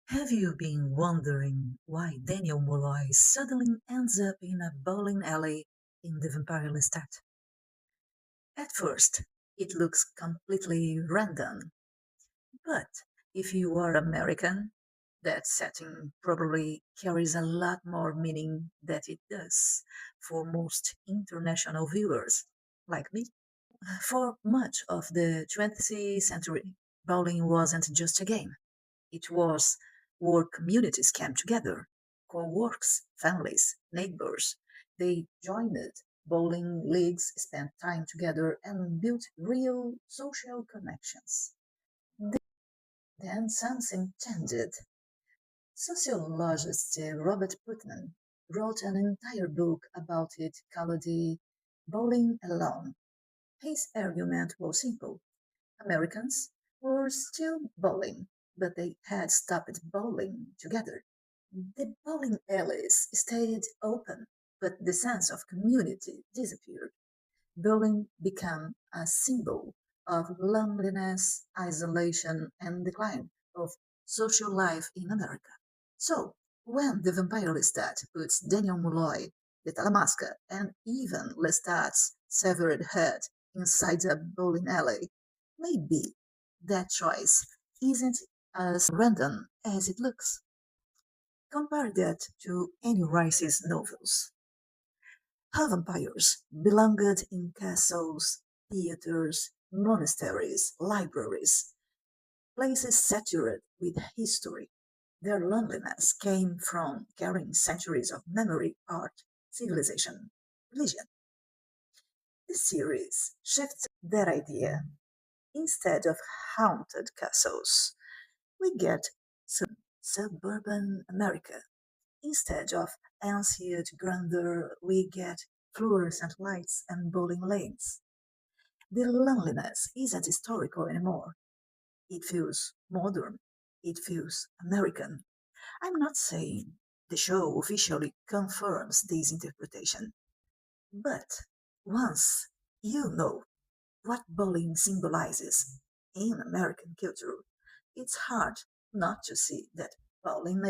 Have you been wondering why Daniel Molloy suddenly ends up in a bowling alley in the Vampire Lestat? At first, it looks completely random, but if you are American, that setting probably carries a lot more meaning than it does for most international viewers like me. For much of the 20th century, bowling wasn't just a game. It was where communities came together, co-works, families, neighbors. They joined bowling leagues, spent time together, and built real social connections. Then something changed. Sociologist Robert Putnam wrote an entire book about it called the Bowling Alone. His argument was simple. Americans were still bowling, but they had stopped bowling together. The bowling alleys stayed open, but the sense of community disappeared. Bowling became a symbol of loneliness, isolation, and decline of social life in America. So, when the vampire Lestat puts Daniel Molloy, the Talamasca, and even Lestat's severed head inside a bowling alley, maybe that choice isn't as random as it looks. Compare that to Anne Rice's novels. Her vampires belonged in castles, theaters, monasteries, libraries, places saturated with history. Their loneliness came from carrying centuries of memory, art, civilization, religion. The series shifts that idea. Instead of haunted castles, we get suburban America. Instead of ancient grandeur, we get fluorescent lights and bowling lanes. The loneliness isn't historical anymore. It feels modern. It feels American. I'm not saying the show officially confirms this interpretation, but once you know what bowling symbolizes in American culture, it's hard not to see that bowling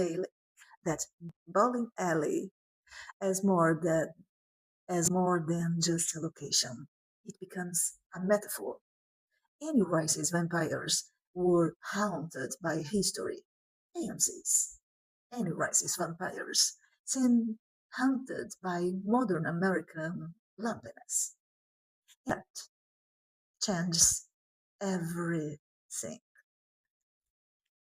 alley as more than just a location. It becomes a metaphor. Anne Rice's vampires were haunted by history. AMC's Anne Rice's vampires seem haunted by modern American loneliness. That changes everything.